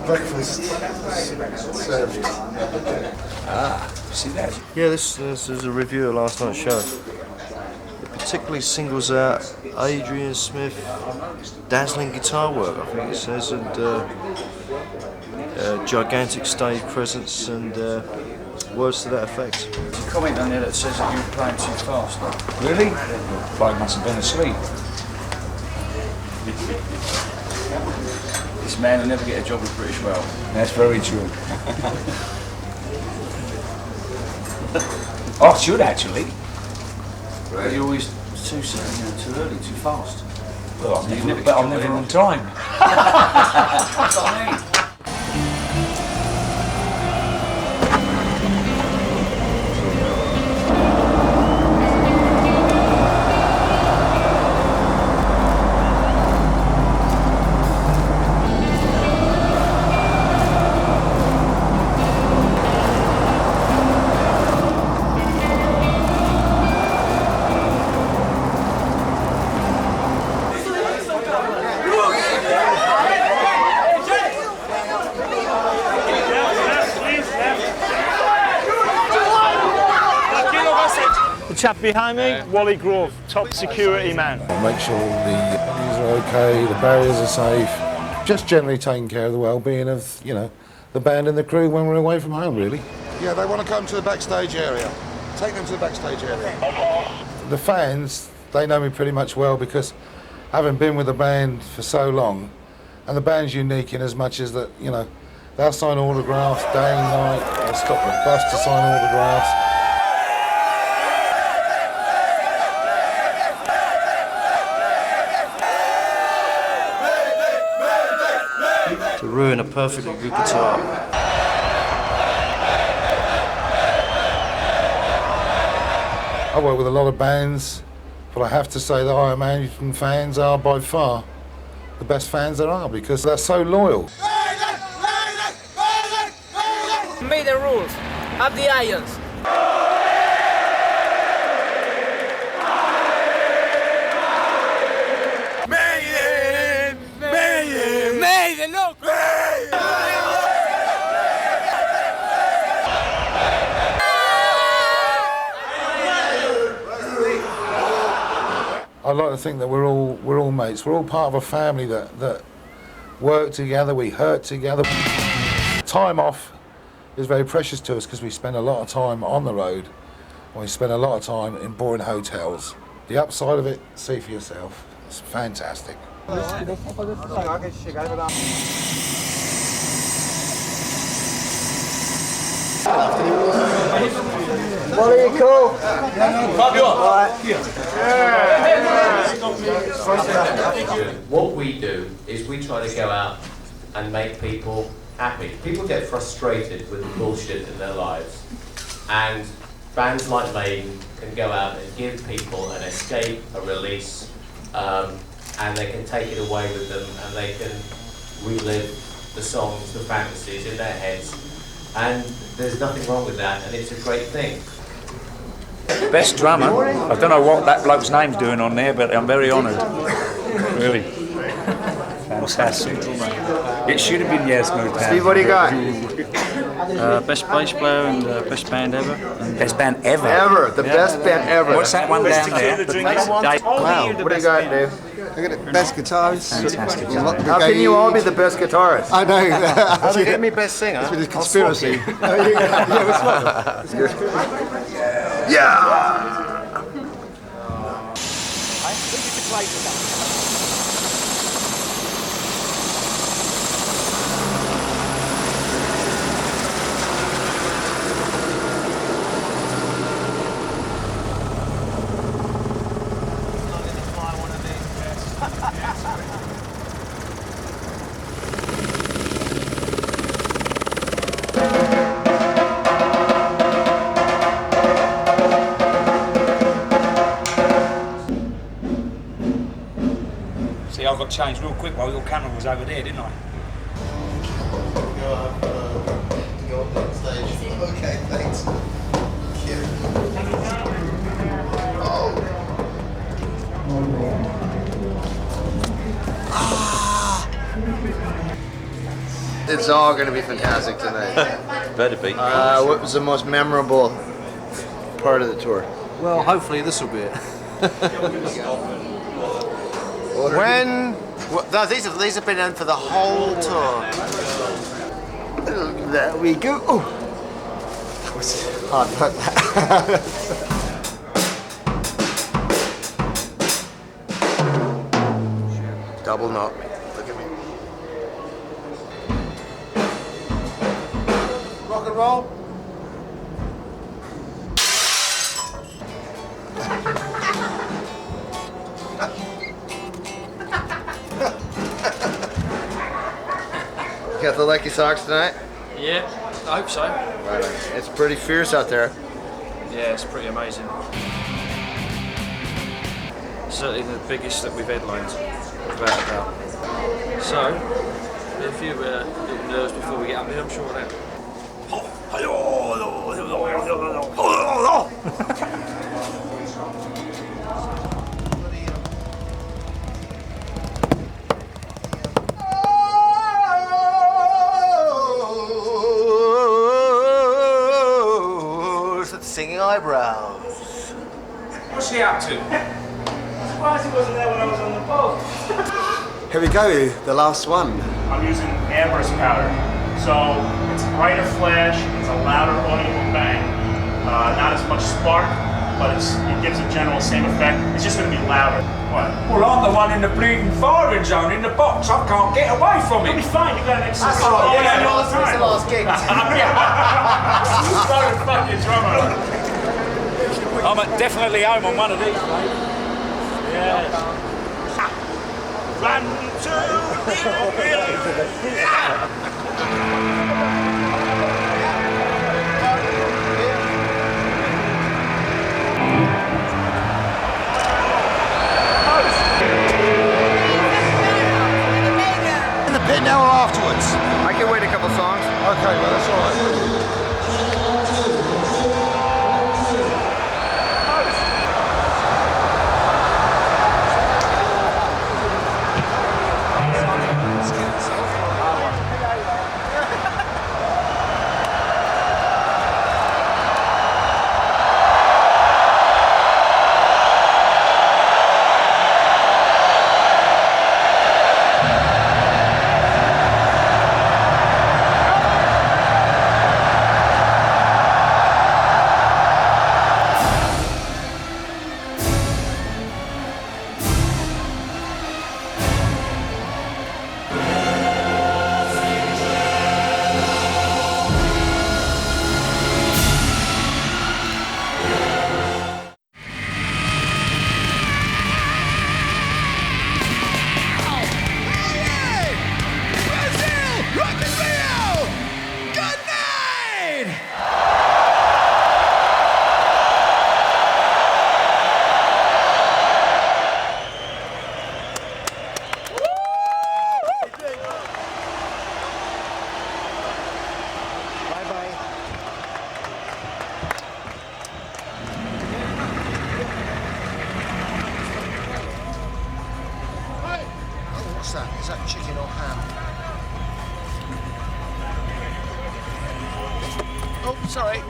Breakfast served. See that? Yeah, this is a review of last night's show. It particularly singles out Adrian Smith's dazzling guitar work, I think it says, and gigantic stage presence and words to that effect. There's a comment on there that says that you're playing too fast. Really? The bloke must have been asleep. This man will never get a job with British Rail. That's very true. Oh, it should actually. Right. You're always too early, too fast. Well, I'm never on time. That's what I mean. Chap behind me, Wally Grove, top security man. Make sure the venues are okay, the barriers are safe. Just generally taking care of the well-being of, the band and the crew when we're away from home, really. Yeah, they want to come to the backstage area. Take them to the backstage area. The fans, they know me pretty much well because having been with the band for so long, and the band's unique in as much as that, they'll sign autographs day and night, they'll stop the bus to sign autographs. To ruin a perfectly good guitar. I work with a lot of bands, but I have to say that Iron Maiden fans are by far the best fans there are because they're so loyal. Maiden rules, up the irons. Maiden, look! I like to think that we're all mates. We're all part of a family that work together, we hurt together. Time off is very precious to us because we spend a lot of time on the road and we spend a lot of time in boring hotels. The upside of it, see for yourself. It's fantastic. What are you cool? What we do is we try to go out and make people happy. People get frustrated with the bullshit in their lives, and bands like Maiden can go out and give people an escape, a release, and they can take it away with them, and they can relive the songs, the fantasies in their heads, and there's nothing wrong with that, and it's a great thing. Best drummer. I don't know what that bloke's name's doing on there, but I'm very honoured. Really. Fantastic. It should have been Smooth Town. Steve, what do you got? Best bass player and best band ever. Best band ever. Ever, the best band ever. What's that one down there? Wow, what do you got, Dave? I got the best guitarist. Fantastic. How can you all be the best guitarist? I know. How do you get me best singer? It's with a conspiracy. See, I got changed real quick while your camera was over there, didn't I? Go up on stage. Okay, thanks. Thank you. It's all going to be fantastic tonight. Better be. What was the most memorable part of the tour? Well, hopefully this will be it. No, these have been in for the whole tour. There we go. Oh, that was hard work. Double knot. Look at me. Rock and roll. Got the lucky socks tonight? Yeah, I hope so. Right. It's pretty fierce out there. Yeah, it's pretty amazing. Certainly the biggest that we've headlined, without a doubt. So, a few little nerves before we get up there, I'm sure of that. Singing eyebrows. What's he up to? Surprised he wasn't there when I was on the boat. Here we go, the last one. I'm using ambergris powder. So it's a brighter flash, it's a louder audible bang. Not as much spark, but it gives a general same effect. It's just going to be louder. What? Well, I'm the one in the bleeding firing zone in the box. I can't get away from You'll it. be fine, you got an excellent That's all yeah, the all the time. last gig. You started fucking drummer. I'm definitely home on one of these, mate. Yeah. Run to In the pit now or afterwards? I can wait a couple songs. Okay, well that's all right. What's that? Is that chicken or ham? Oh, sorry.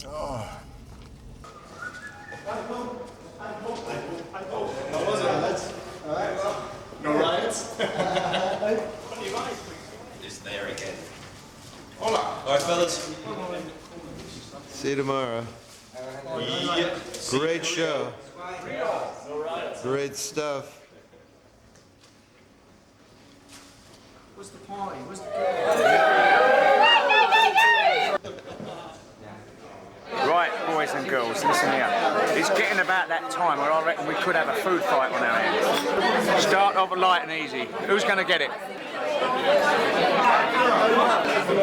Oh. No riots? It's there again. Alright, fellas. See you tomorrow. Yeah. Great show. Great stuff. What's the party? What's the Right, boys and girls, listen here. It's getting about that time where I reckon we could have a food fight on our hands. Start off light and easy. Who's going to get it?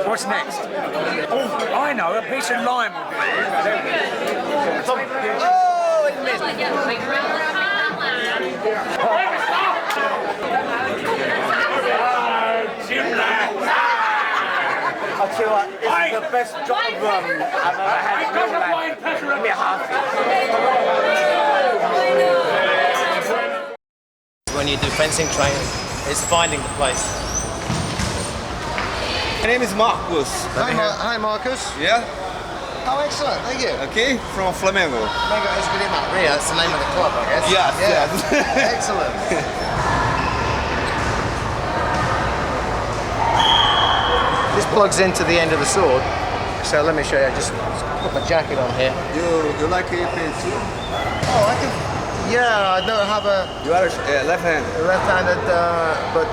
What's next? Oh, I know, a piece of lime will do it. Oh, it missed. I'll tell you what, this is the best drop of rum I've ever had in my life. Give me a half. when you do fencing training, is finding the place. My name is Marcus. Hi, Marcus. Yeah? Oh, excellent. Thank you. Okay, from Flamengo. Flamengo Esgrima. Rio, that's the name of the club, I guess. Yes, yeah. yes. Excellent. This plugs into the end of the sword. So let me show you. I just put my jacket on here. You like it too? Oh, I can. Yeah, I don't have a. You are left-handed. Left-handed, but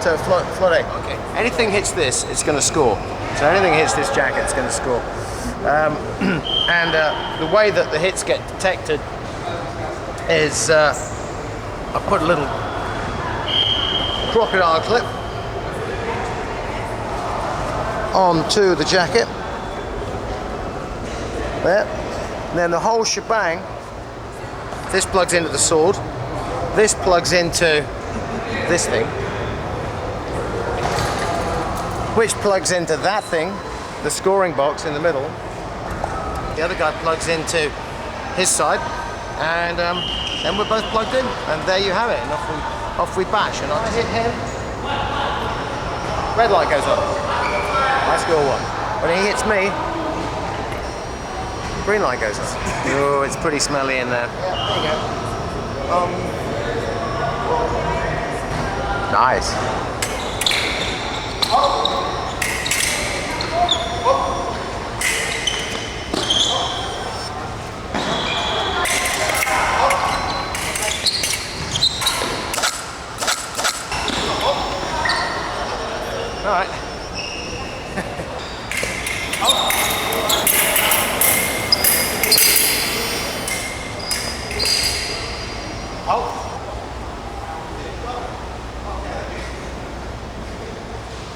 flotte. Okay. Anything hits this, it's going to score. So anything hits this jacket, it's going to score. And the way that the hits get detected is I put a little crocodile clip onto the jacket. There. And then the whole shebang. This plugs into the sword. This plugs into this thing, which plugs into that thing, the scoring box in the middle. The other guy plugs into his side, and then we're both plugged in, and there you have it. And off we bash. And I hit him. Red light goes on. I score one. When he hits me, green light goes on. Oh, it's pretty smelly in there. Yeah, there you go. Nice. All right.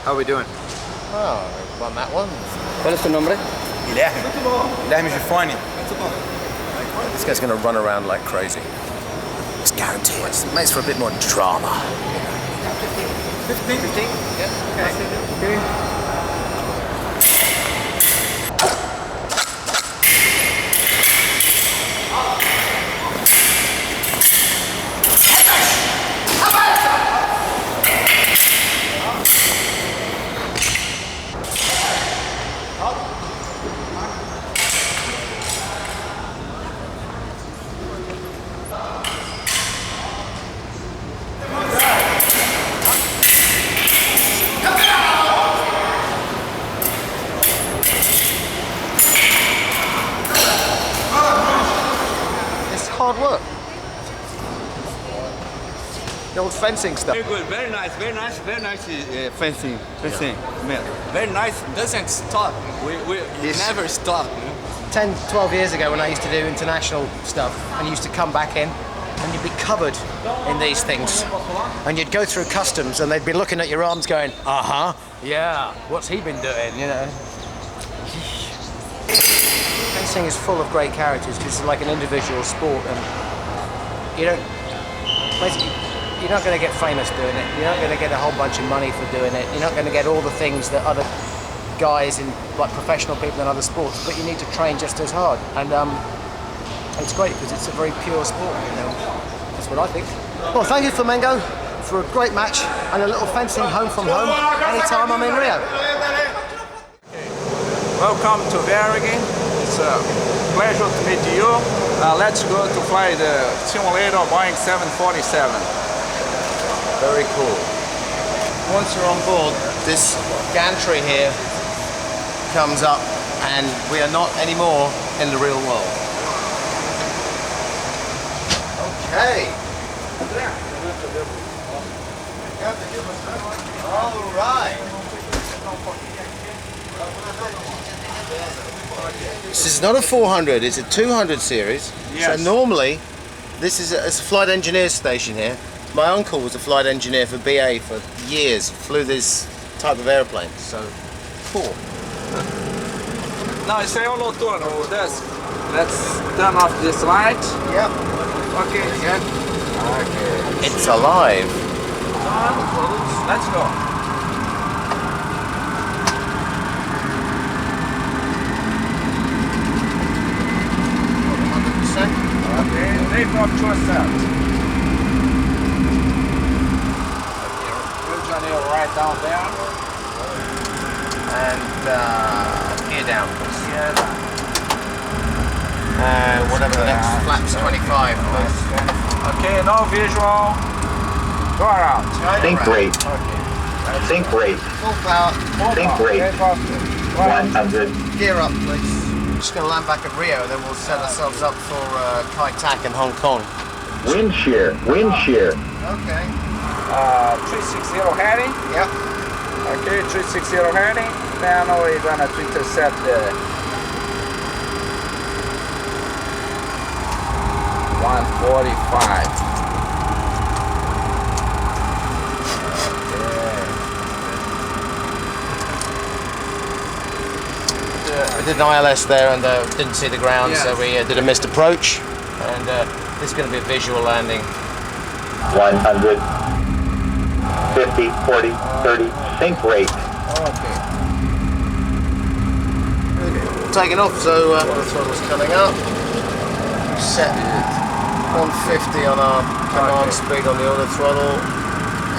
How are we doing? Oh, won that one. ¿Cuál es tu nombre? Guilherme Gifone. This guy's going to run around like crazy. It's guaranteed. It makes for a bit more drama. 15? 15? Yeah. Okay. Hard work. The old fencing stuff. Very good, very nice fencing. Yeah. Very nice. Doesn't stop. We never stop. 10, 12 years ago when I used to do international stuff and used to come back in and you'd be covered in these things. And you'd go through customs and they'd be looking at your arms going, uh-huh, yeah, what's he been doing, you know? Fencing is full of great characters because it's like an individual sport and you're not going to get famous doing it. You're not going to get a whole bunch of money for doing it. You're not going to get all the things that other guys in like professional people in other sports, but you need to train just as hard. And it's great because it's a very pure sport, you know. That's what I think. Well, thank you, Flamengo, for a great match and a little fencing home from home anytime I'm in Rio. Welcome to Bergen. It's a pleasure to meet you. Let's go to fly the simulator Boeing 747. Very cool. Once you're on board, this gantry here comes up and we are not anymore in the real world. Okay. All right. This is not a 400, it's a 200 series. Yes. So normally, this is a flight engineer's station here. My uncle was a flight engineer for BA for years, flew this type of airplane, so cool. Now, say hello to our desk. Let's turn off this light. Yep. Okay, good. Okay. It's alive. Let's go. Okay, take off to a set. down. And gear down. And whatever the next flap's 25, please. Okay, no visual. Go around. Think rate. Think rate. Full power. Think rate. 100. Gear up, please. Just going to land back at Rio, then we'll set ourselves up for Kai Tak in Hong Kong. Wind shear. Wind shear. Okay. 360 heading. Yep. Okay, 360 heading. Then we're gonna intercept the 145. We did an ILS there and didn't see the ground, so we did a missed approach. And this is going to be a visual landing. 100. 50, 40, 30. Think rate. Okay. Taking off, so the throttle's coming up. Set 150 on our command speed on the auto throttle.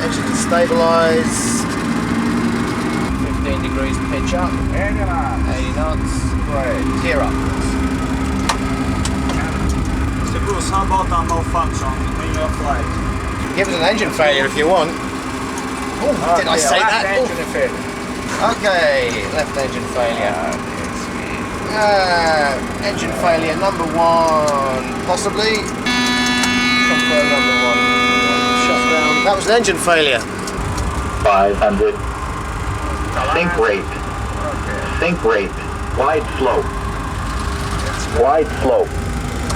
Engine to stabilise. 15 degrees pitch up. 80 knots. Great. Gear up. Mr. Bruce, how about our malfunction in your flight? Give us an engine failure if you want. Oh, did I say that? Engine failure. Okay, left engine failure. Engine failure number 1, possibly. Confirm number 1. Shut down. That was an engine failure. 500. Think rate. Think rate. Glide slope. Glide slope.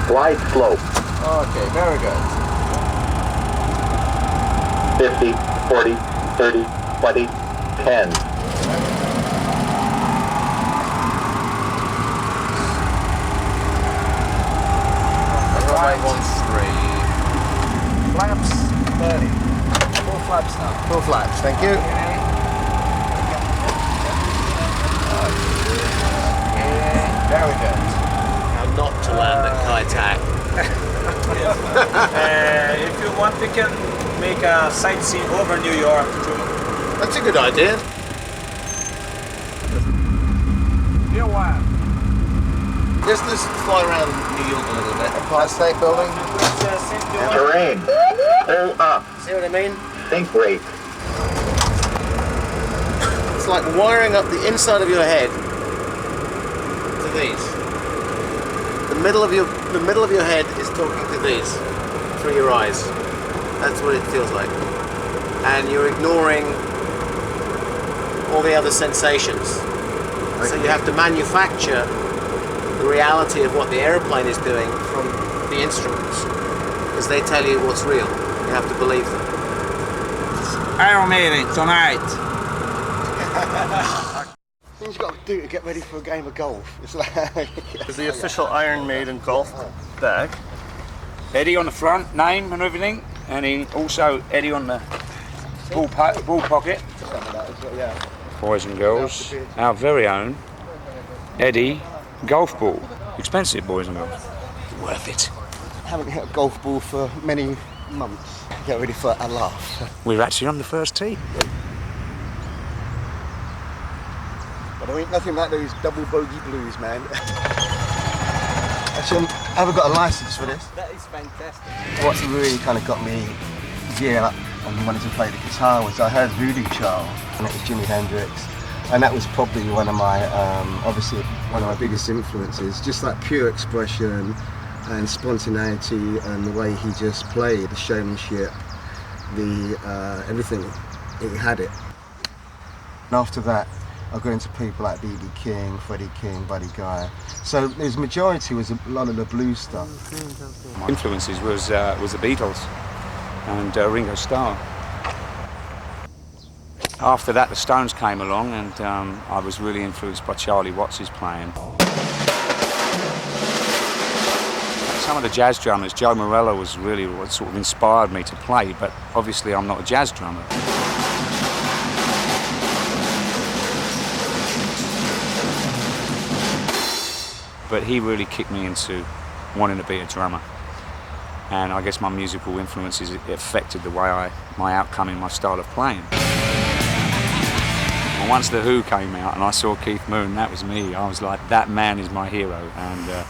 Glide slope. Okay, very good. 50, 40, 30, 20, 10. Runway 13. Flaps 30. Full flaps now. Full flaps, thank you. Very good. Now not to land at Kai Tak. If you want, we can make a sightseeing over New York too. That's a good idea. Here one. Just fly around New York a little bit. Empire State Building. Terrain. Hold up. See what I mean? Think rate. It's like wiring up the inside of your head to these. The middle of your head is talking to these through your eyes. That's what it feels like. And you're ignoring all the other sensations. So you have to manufacture the reality of what the airplane is doing from the instruments, because they tell you what's real. You have to believe them. Iron Maiden tonight. Things you've got to do to get ready for a game of golf. It's like It's the official Iron Maiden golf bag. Eddie on the front, name and everything, and then also Eddie on the ball pocket. Boys and girls, our very own Eddie golf ball. Expensive, boys and girls. Worth it. haven't hit a golf ball for many months. Get ready for a laugh. We're actually on the first tee. But there ain't nothing like those double bogey blues, man. Actually, I haven't got a license for this. That is fantastic. What really kind of got me geared up and wanted to play the guitar was I heard Voodoo Child, and it was Jimi Hendrix, and that was probably one of my, obviously one of my biggest influences. Just that pure expression and spontaneity and the way he just played, the showmanship, the everything, he had it. And after that, I got into people like B.B. King, Freddie King, Buddy Guy. So his majority was a lot of the blues stuff. My influences was the Beatles and Ringo Starr. After that, the Stones came along, and I was really influenced by Charlie Watts' playing. Some of the jazz drummers, Joe Morello was really what sort of inspired me to play, but obviously I'm not a jazz drummer. But he really kicked me into wanting to be a drummer. And I guess my musical influences affected the way my outcome in my style of playing. And once The Who came out and I saw Keith Moon, that was me. I was like, that man is my hero. And,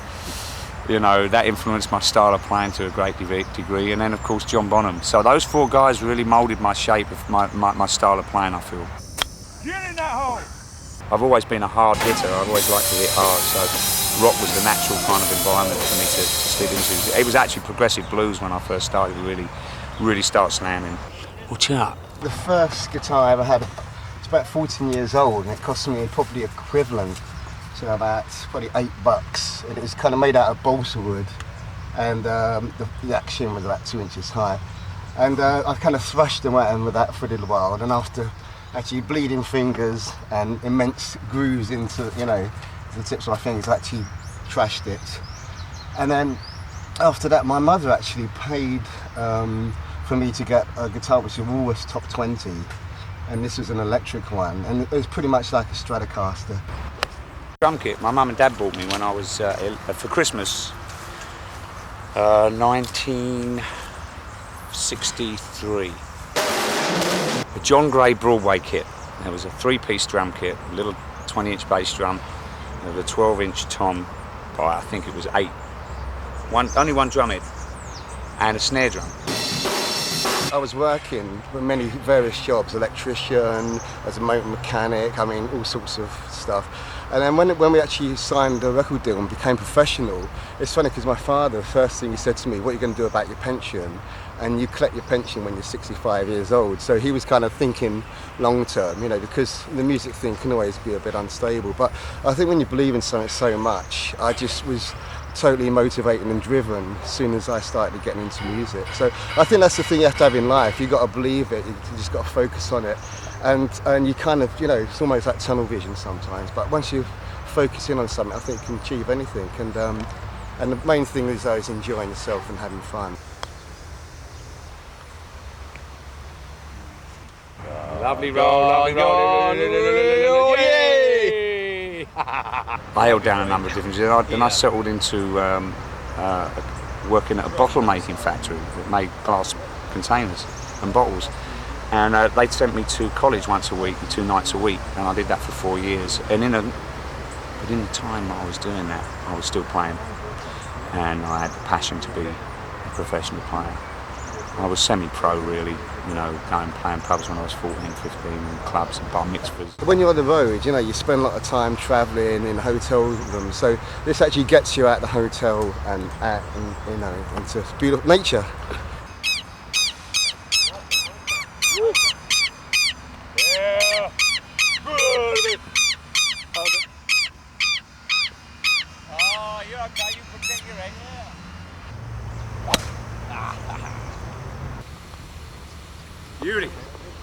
you know, that influenced my style of playing to a great degree. And then, of course, John Bonham. So those four guys really moulded my shape of my style of playing, I feel. Get in that hole! I've always been a hard hitter. I've always liked to hit hard. So rock was the natural kind of environment for me to slip into. It was actually progressive blues when I first started to really start slamming. Watch out. The first guitar I ever had, it's about 14 years old, and it cost me probably equivalent to about probably $8, and it was kind of made out of balsa wood, and the action was about 2 inches high, and I kind of thrashed around with that for a little while, and after actually bleeding fingers and immense grooves into, you know, the tips of my fingers, I actually trashed it. And then after that, my mother actually paid for me to get a guitar which was Woolworths Top 20, and this was an electric one, and it was pretty much like a Stratocaster. Drum kit my mum and dad bought me when I was for Christmas, 1963. A John Gray Broadway kit. There was a 3-piece drum kit, a little 20-inch bass drum, with a 12-inch tom by I think it was 8. Only one drum head, and a snare drum. I was working with many various jobs, electrician, as a motor mechanic, I mean all sorts of stuff. And then when we actually signed the record deal and became professional, it's funny because my father, the first thing he said to me, what are you going to do about your pension? And you collect your pension when you're 65 years old. So he was kind of thinking long term, you know, because the music thing can always be a bit unstable. But I think when you believe in something so much, I just was totally motivated and driven as soon as I started getting into music. So I think that's the thing you have to have in life. You've got to believe it, you just got to focus on it. And you kind of, you know, it's almost like tunnel vision sometimes, but once you focus in on something, I think you can achieve anything. And the main thing is always enjoying yourself and having fun. Lovely roll, yay! I held down a number of different things. Then I settled into working at a bottle making factory that made glass containers and bottles. And they'd sent me to college once a week, 2 nights a week, and I did that for 4 years. And within the time I was doing that, I was still playing, and I had the passion to be a professional player. I was semi-pro really, you know, going playing pubs when I was 14, 15, and clubs and bar mitzvahs. When you're on the road, you know, you spend a lot of time travelling in hotel rooms, so this actually gets you out of the hotel and out, and, you know, into beautiful nature. Yeah. Good. Oh, you're okay. You protect your head. Beauty.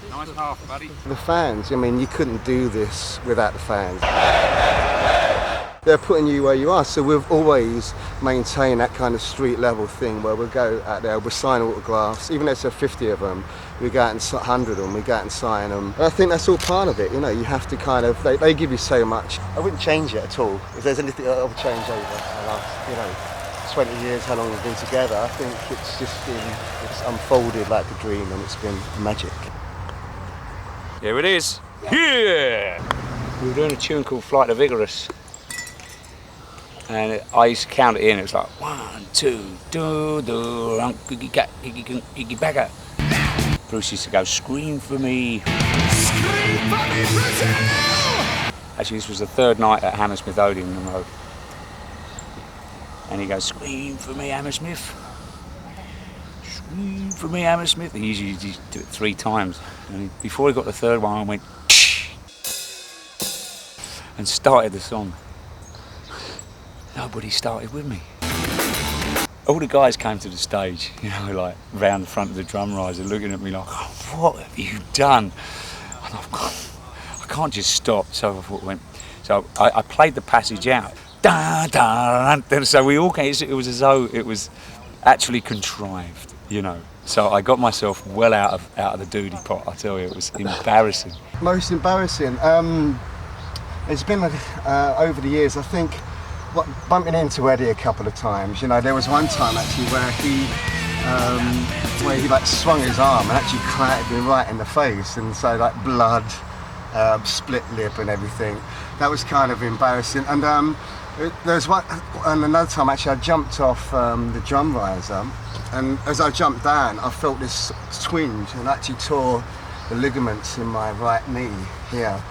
Nice half, buddy. The fans, I mean, you couldn't do this without the fans. They're putting you where you are, so we've always maintained that kind of street level thing where we'll go out there, we'll sign autographs, even though there's 50 of them, we go out and 100 of them, we go out and sign them. And I think that's all part of it, you know, you have to kind of, they give you so much. I wouldn't change it at all. If there's anything I would change over the last, you know, 20 years, how long we've been together, I think it's just been, it's unfolded like a dream, and it's been magic. Here it is. Yeah! We were doing a tune called Flight of Icarus. And I used to count it in, it was like 1, 2, do, iggy bagger. Bruce used to go, scream for me. Scream for me, Brazil! Actually, this was the 3rd night at Hammersmith Odeon in the road. And he goes, scream for me, Hammersmith. Scream for me, Hammersmith. He usually do it 3 times. And before he got the 3rd one, I went, and started the song. Nobody started with me. All the guys came to the stage, you know, like round the front of the drum riser, looking at me like, oh, what have you done? And I can't just stop. So I thought, I played the passage out. Da, da, da. So we all came. It was as though it was actually contrived, you know. So I got myself well out of the doody pot. I tell you, it was embarrassing. Most embarrassing. It's been over the years, I think. Bumping into Eddie a couple of times, you know, there was one time actually where he like swung his arm and actually clattered me right in the face, and so like blood split lip and everything. That was kind of embarrassing. And there's one, and another time actually I jumped off the drum riser, and as I jumped down I felt this twinge and actually tore the ligaments in my right knee here.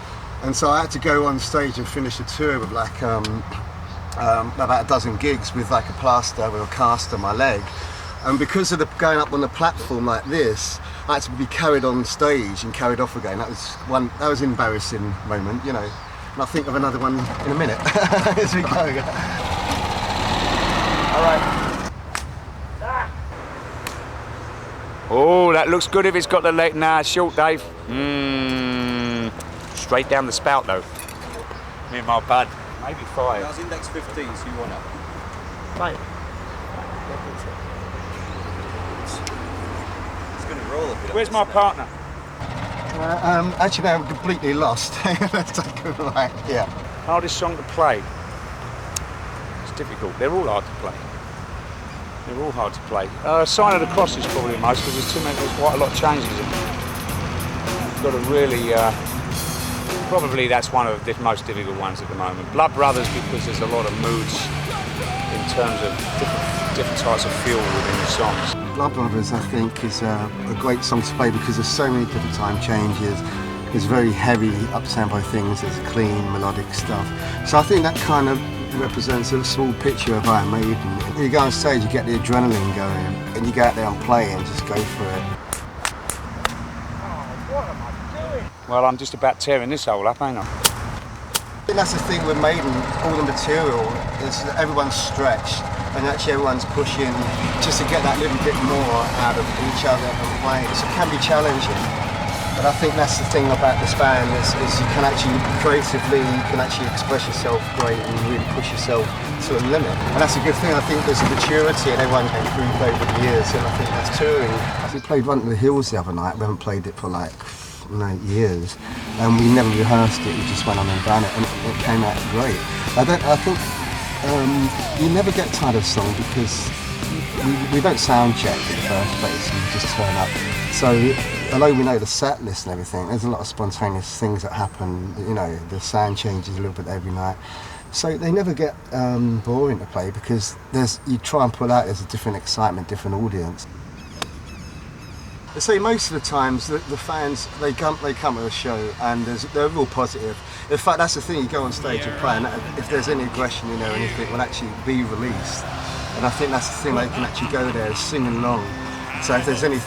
And so I had to go on stage and finish a tour with like about a dozen gigs with like a plaster or a cast on my leg. And because of the going up on the platform like this, I had to be carried on stage and carried off again. That was an embarrassing moment, you know. And I'll think of another one in a minute as we go. All right. Oh, that looks good if it's got the leg. Nah, short, Dave. Straight down the spout though. Me and my bud. Maybe 5. That was index 15, so you want up. Right. It's going to roll a bit. Where's my partner? Actually, no, I'm completely lost. Let's take a right. Yeah. Hardest song to play. It's difficult. They're all hard to play. They're all hard to play. Sign of the Cross is probably most because there's quite a lot of changes in it. You've got to really. Probably that's one of the most difficult ones at the moment. Blood Brothers because there's a lot of moods in terms of different types of feel within the songs. Blood Brothers, I think, is a great song to play because there's so many different time changes. There's very heavy up-tempo things, there's clean melodic stuff. So I think that kind of represents a small picture of Iron Maiden. You go on stage, you get the adrenaline going, and you go out there and play and just go for it. Well, I'm just about tearing this hole up, ain't I? I think that's the thing with Maiden, all the material is that everyone's stretched and actually everyone's pushing just to get that little bit more out of each other and playing. So it can be challenging, but I think that's the thing about this band is you can actually creatively, you can actually express yourself great and really push yourself to a limit. And that's a good thing. I think there's a maturity and everyone's improved over the years, and I think that's touring. We played Run to the Hills the other night. We haven't played it for like 8 years, and we never rehearsed it. We just went on and done it, and it came out great. I think you never get tired of a song because we don't sound check in the first place. We just turn up. So although we know the set list and everything, there's a lot of spontaneous things that happen. You know, the sound changes a little bit every night. So they never get boring to play because you try and pull out. There's a different excitement, different audience. So most of the times the fans they come to a show and they're real positive. In fact, that's the thing. You go on stage and play, and if there's any aggression in there or anything, will actually be released. And I think that's the thing. They can actually go there singing along. So if there's any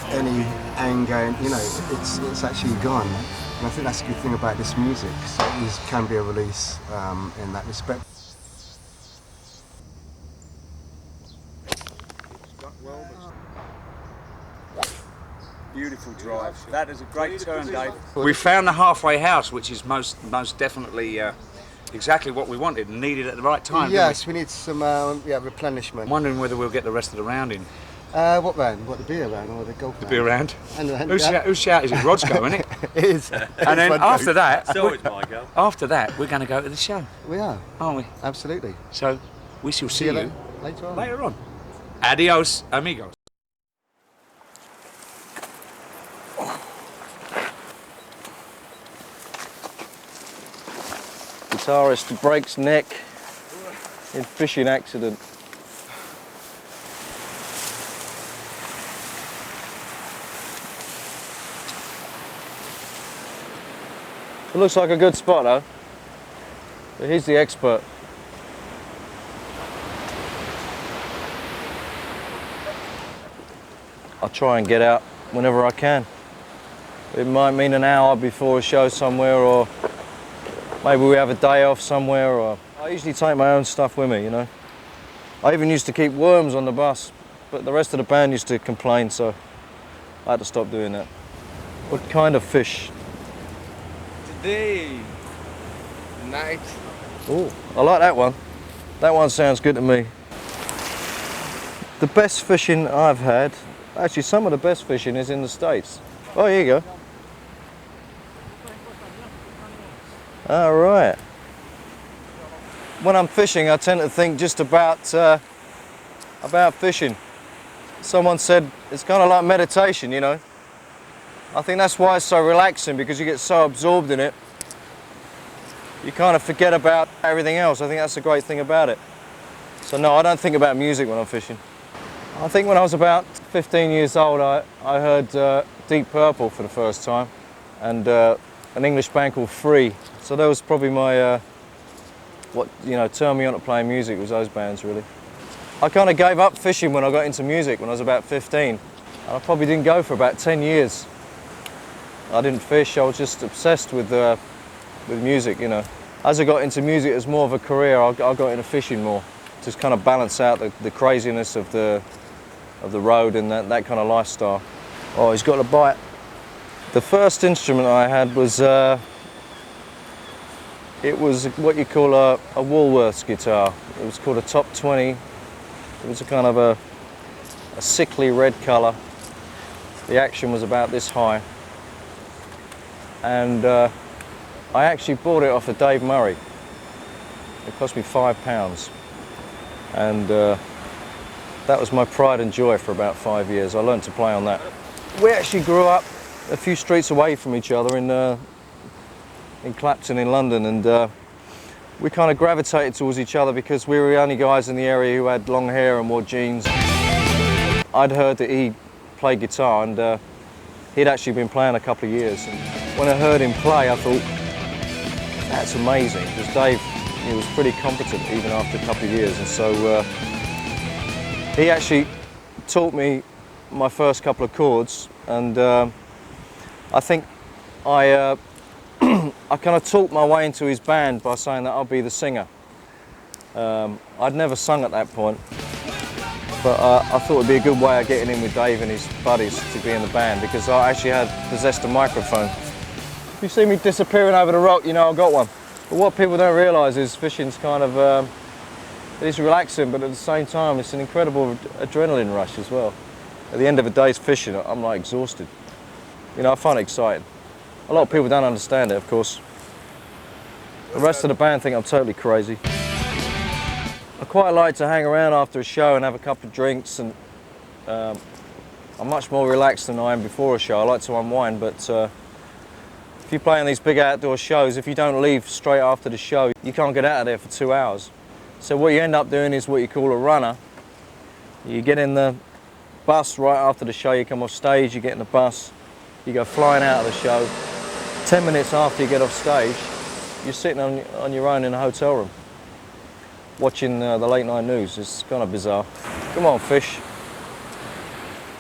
anger, you know, it's actually gone. And I think that's a good thing about this music. So it can be a release in that respect. Beautiful drive. That is a great turn, Dave. We found the halfway house, which is most definitely exactly what we wanted and needed at the right time. Yes, we need some replenishment. I'm wondering whether we'll get the rest of the round in. What round? What, the beer round or the golf round? The beer round. And Whose shout is it? Rod's go, isn't it? It is. And then after that, So it's my go. after that, we're going to go to the show. We are, aren't we? absolutely. So we shall see you later on. later on. Adios, amigos. Guitarist breaks neck in fishing accident. It looks like a good spot though, but he's the expert. I'll try and get out whenever I can. It might mean an hour before a show somewhere, or maybe we have a day off somewhere, or I usually take my own stuff with me, you know. I even used to keep worms on the bus, but the rest of the band used to complain, so I had to stop doing that. What kind of fish? Today, night. Oh, I like that one. That one sounds good to me. The best fishing I've had, actually some of the best fishing is in the States. Oh, here you go. All right. When I'm fishing, I tend to think just about fishing. Someone said it's kind of like meditation, you know. I think that's why it's so relaxing, because you get so absorbed in it. you kind of forget about everything else. I think that's the great thing about it. So no, I don't think about music when I'm fishing. I think when I was about 15 years old, I heard Deep Purple for the first time, and an English band called Free. So that was probably my, what turned me on to playing music, was those bands really. I kind of gave up fishing when I got into music when I was about 15. And I probably didn't go for about 10 years. I didn't fish, I was just obsessed with music, you know. As I got into music as more of a career, I got into fishing more. Just kind of balance out the craziness of the road and that kind of lifestyle. Oh, he's got a bite. The first instrument I had was, it was what you call a Woolworths guitar. It was called a Top 20. It was a kind of a sickly red colour. The action was about this high. And I actually bought it off of Dave Murray. It cost me £5. And that was my pride and joy for about 5 years. I learned to play on that. We actually grew up a few streets away from each other in Clapton in London, and we kind of gravitated towards each other because we were the only guys in the area who had long hair and wore jeans. I'd heard that he played guitar, and he'd actually been playing a couple of years. And when I heard him play, I thought, that's amazing, because Dave, he was pretty competent even after a couple of years, and so he actually taught me my first couple of chords, and I think I kind of talked my way into his band by saying that I'll be the singer. I'd never sung at that point, but I thought it'd be a good way of getting in with Dave and his buddies to be in the band, because I actually possessed a microphone. If you see me disappearing over the rock, you know I've got one. But what people don't realise is fishing's kind of, it is relaxing, but at the same time it's an incredible adrenaline rush as well. At the end of a day's fishing, I'm like exhausted. You know, I find it exciting. A lot of people don't understand it, of course. The rest of the band think I'm totally crazy. I quite like to hang around after a show and have a couple of drinks, and I'm much more relaxed than I am before a show. I like to unwind, but if you play on these big outdoor shows, if you don't leave straight after the show, you can't get out of there for 2 hours. So what you end up doing is what you call a runner. You get in the bus right after the show, you come off stage, you get in the bus, you go flying out of the show. 10 minutes after you get off stage, you're sitting on your own in a hotel room, watching the late night news. It's kind of bizarre. Come on, fish.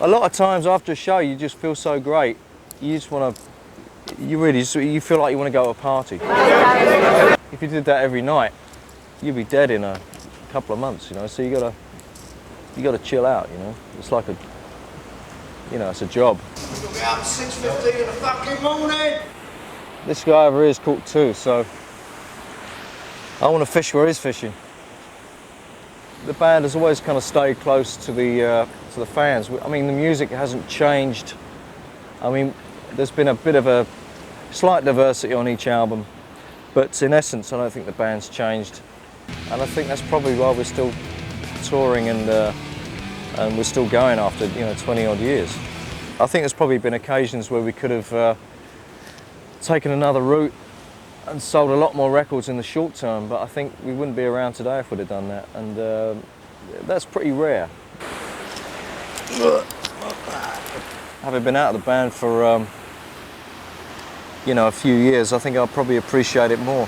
A lot of times after a show, you just feel so great. You just want to, you feel like you want to go to a party. If you did that every night, you'd be dead in a couple of months, you know. So you gotta chill out, you know. It's like a, you know, it's a job. We'll be up 6:15 in the fucking morning. This guy over here is caught too, so I want to fish where he's fishing. The band has always kind of stayed close to the fans. I mean, the music hasn't changed. I mean, there's been a bit of a slight diversity on each album, but in essence, I don't think the band's changed. And I think that's probably why we're still touring and we're still going after 20 odd years. I think there's probably been occasions where we could have taken another route and sold a lot more records in the short term, but I think we wouldn't be around today if we'd have done that, and that's pretty rare. Having been out of the band for a few years, I think I'll probably appreciate it more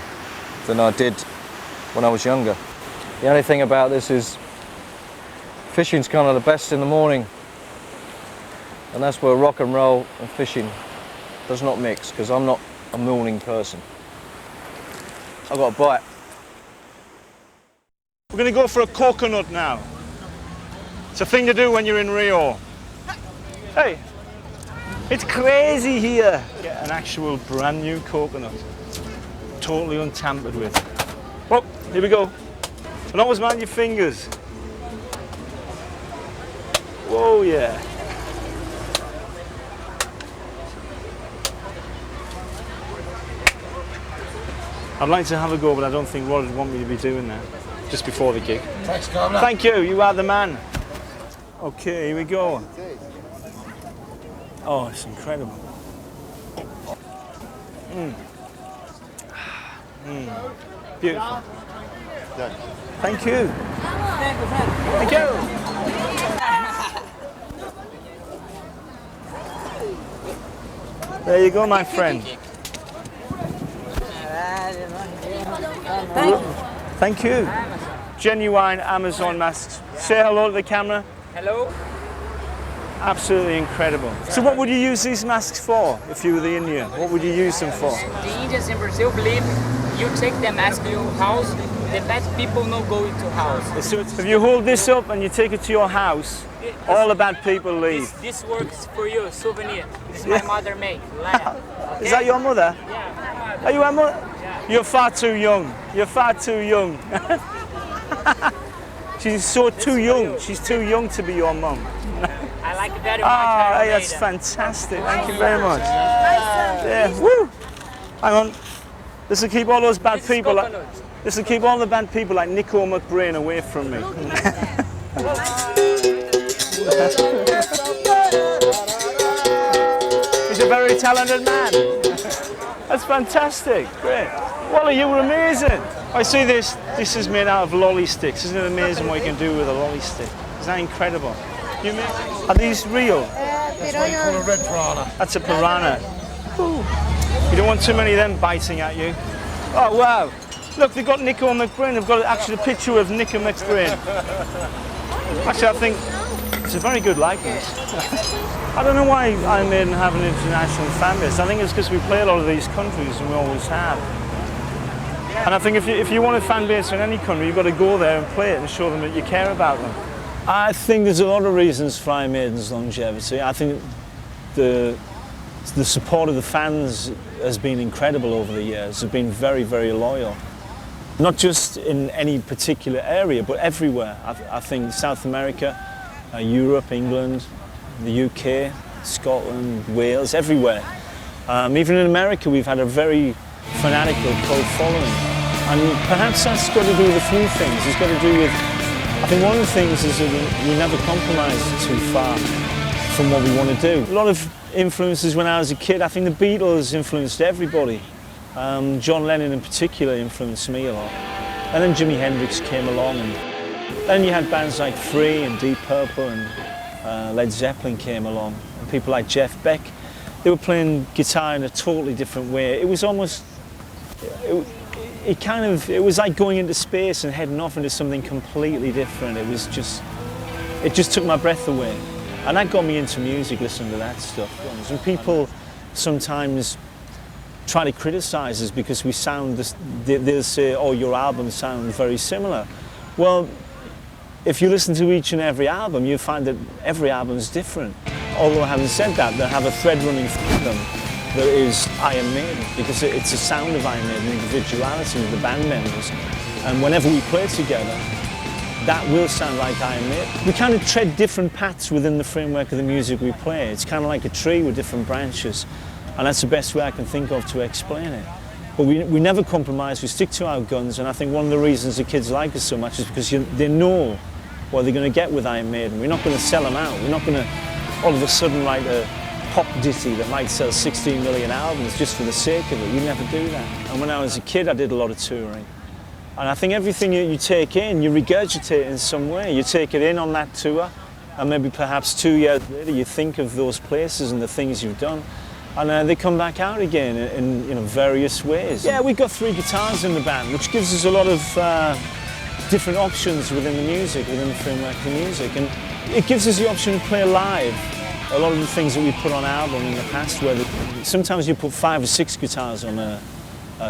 than I did when I was younger. The only thing about this is fishing's kind of the best in the morning, and that's where rock and roll and fishing does not mix, because I'm not a morning person. I've got a bite. We're going to go for a coconut now. It's a thing to do when you're in Rio. Hey, it's crazy here. Get an actual brand new coconut, totally untampered with. Well, here we go. And always mind your fingers. Whoa, yeah. I'd like to have a go, but I don't think Rod would want me to be doing that just before the gig. Thanks, Governor. Thank you, you are the man. Okay, here we go. Oh, it's incredible. Beautiful. Thank you. Thank you. There you go, my friend. Thank you. Genuine Amazon masks. Say hello to the camera. Hello. Absolutely incredible. So what would you use these masks for if you were the Indian? What would you use them for? The Indians in Brazil believe you take the mask to your house, the bad people no go into house. So if you hold this up and you take it to your house, all the bad people leave. This works for you, souvenir. This is my mother make. Okay? Is that your mother? Yeah. Are you her mother? Yeah. You're far too young. You're far too young. She's too young. She's too young to be your mum. I like it very much. Oh, hey, that's fantastic. Thank you very much. Yeah. Woo. Hang on. This will keep all those bad people. This will keep all the bad people like Nico McBrain away from me. He's a very talented man. That's fantastic. Great. Wally, you were amazing. I see this. This is made out of lolly sticks. Isn't it amazing what you can do with a lolly stick? Is that incredible? Are these real? That's what you call a red piranha. That's a piranha. Ooh. You don't want too many of them biting at you. Oh, wow. Look, they've got Nico McBrain. They've got actually a picture of Nico McBrain. Actually, I think it's a very good likeness. I don't know why Iron Maiden have an international fan base. I think it's because we play a lot of these countries and we always have. And I think if you want a fan base in any country, you've got to go there and play it and show them that you care about them. I think there's a lot of reasons for Iron Maiden's longevity. I think the support of the fans has been incredible over the years. They've been very, very loyal. Not just in any particular area, but everywhere. I think South America, Europe, England, the UK, Scotland, Wales, everywhere. Even in America, we've had a very fanatical cult following. And perhaps that's got to do with a few things. It's got to do with, I think one of the things is that we never compromise too far from what we want to do. A lot of influences when I was a kid. I think the Beatles influenced everybody. John Lennon in particular influenced me a lot. And then Jimi Hendrix came along, and then you had bands like Free and Deep Purple and Led Zeppelin came along, and people like Jeff Beck. They were playing guitar in a totally different way. It was almost, it was like going into space and heading off into something completely different. It just took my breath away. And that got me into music, listening to that stuff. And people sometimes try to criticize us because we sound, they'll say, oh, your albums sound very similar. Well, if you listen to each and every album, you'll find that every album is different. Although having said that, they have a thread running through them that is Iron Maiden, because it's the sound of Iron Maiden, the individuality of the band members. And whenever we play together, that will sound like Iron Maiden. We kind of tread different paths within the framework of the music we play. It's kind of like a tree with different branches. And that's the best way I can think of to explain it. But we never compromise, we stick to our guns, and I think one of the reasons the kids like us so much is because they know what they're going to get with Iron Maiden. We're not going to sell them out. We're not going to all of a sudden write a pop ditty that might sell 16 million albums just for the sake of it. We never do that. And when I was a kid, I did a lot of touring. And I think everything you take in, you regurgitate in some way. You take it in on that tour, and maybe perhaps 2 years later you think of those places and the things you've done. And they come back out again in various ways. Yeah, we've got 3 guitars in the band, which gives us a lot of different options within the music, within the framework of the music. And it gives us the option to play live. A lot of the things that we put on album in the past, where sometimes you put 5 or 6 guitars on a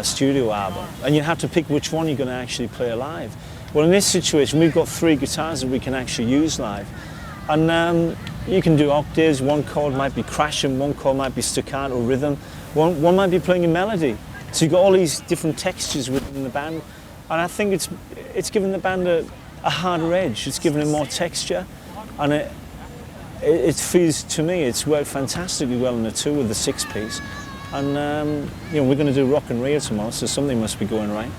studio album, and you have to pick which one you're going to actually play live. Well, in this situation, we've got 3 guitars that we can actually use live. And you can do octaves, one chord might be crashing, one chord might be staccato rhythm, one might be playing a melody. So you've got all these different textures within the band, and I think it's given the band a harder edge, it's given it more texture, and it feels, to me, it's worked fantastically well in the tour with the 6-piece. And we're going to do Rock in Rio tomorrow, so something must be going right.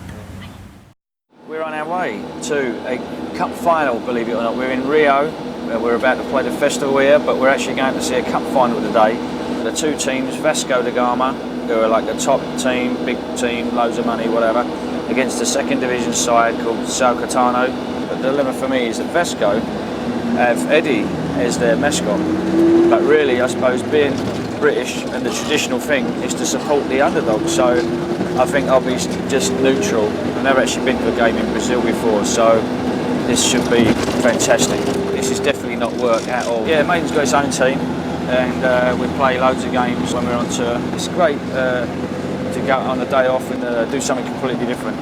We're on our way to a cup final, believe it or not. We're in Rio. We're about to play the festival here, but we're actually going to see a cup final today. The 2 teams, Vasco da Gama who are like a top team, big team, loads of money, whatever, against a second division side called Salcatano. But the dilemma for me is that Vesco have Eddie as their mascot. But really, I suppose, being British and the traditional thing is to support the underdog. So I think I'll be just neutral. I've never actually been to a game in Brazil before, so this should be fantastic. This is definitely not work at all. Yeah, Maiden's got its own team, and we play loads of games when we're on tour. It's great to go on a day off and do something completely different.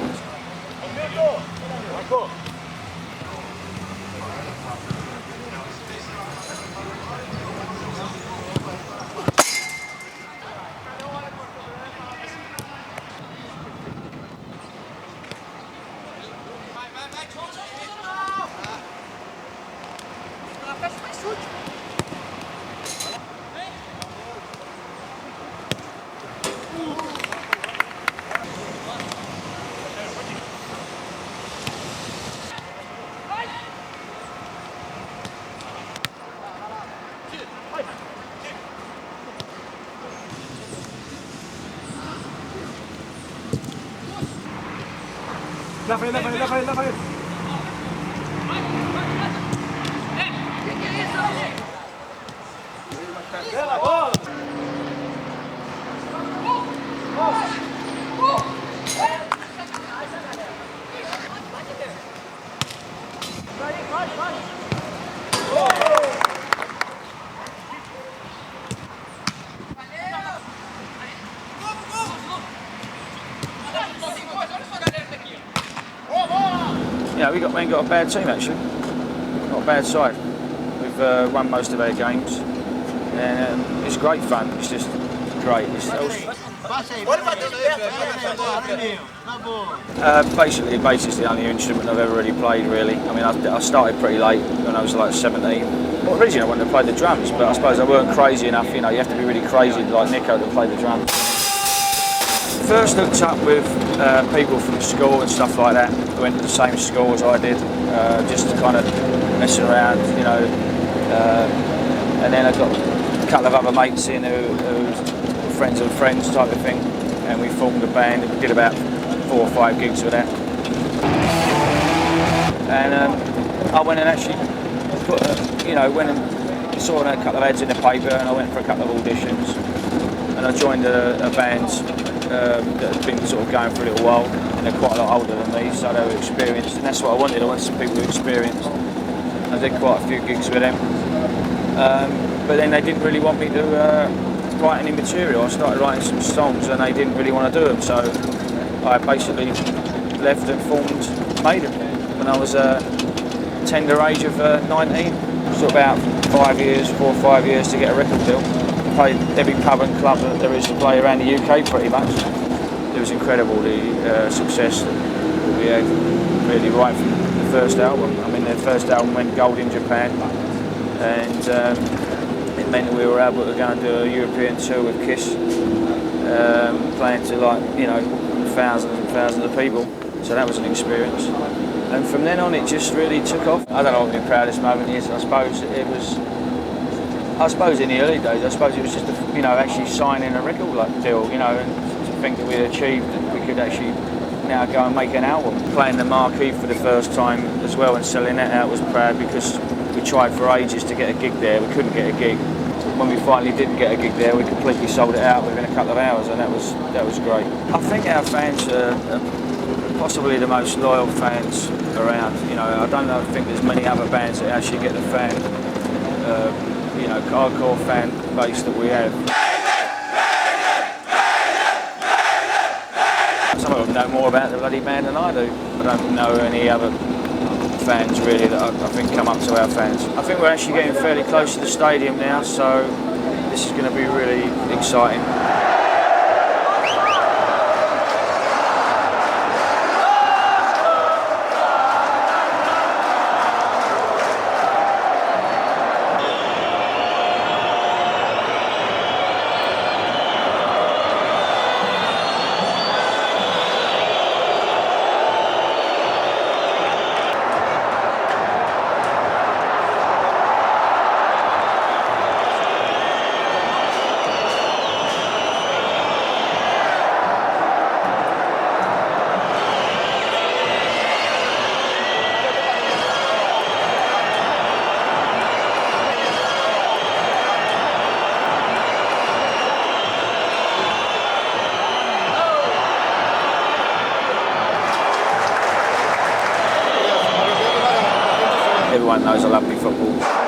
Yeah, we ain't got a bad team actually. Not a bad side. We've won most of our games, and it's great fun. It's just great. It's basically, bass is the only instrument I've ever really played. Really, I mean, I started pretty late when I was like 17. Well, originally I wanted to play the drums, but I suppose I weren't crazy enough. You know, you have to be really crazy like Nico to play the drums. First hooked up with people from school and stuff like that, who went to the same school as I did, just to kind of mess around, you know. And then I got a couple of other mates in who were friends of friends type of thing, and we formed a band and we did about 4 or 5 gigs with that. And I went and actually put, went and saw a couple of ads in the paper, and I went for a couple of auditions, and I joined a band that had been sort of going for a little while, and they're quite a lot older than me, so they were experienced, and that's what I wanted. I wanted some people who were experienced. I did quite a few gigs with them, but then they didn't really want me to write any material. I started writing some songs, and they didn't really want to do them, so I basically left and formed Maiden when I was tender age of 19. It took about 4 or 5 years to get a record deal. Played every pub and club that there is to play around the UK pretty much. It was incredible, the success that we had really right from the first album. I mean, their first album went gold in Japan, and it meant that we were able to go and do a European tour with Kiss, playing to thousands and thousands of people. So that was an experience. And from then on, it just really took off. I don't know what my proudest moment is. I suppose in the early days, it was just, actually signing a record deal, and to think that we'd achieved that we could actually now go and make an album. Playing the Marquee for the first time as well and selling that out was proud, because we tried for ages to get a gig there. We couldn't get a gig. When we finally did get a gig there, we completely sold it out within a couple of hours, and that was great. I think our fans are possibly the most loyal fans around. I don't think there's many other bands that actually get the hardcore fan base that we have. Some of them know more about the bloody band than I do. I don't know any other fans really that I think come up to our fans. I think we're actually getting fairly close to the stadium now, so this is going to be really exciting. everyone knows I love me football.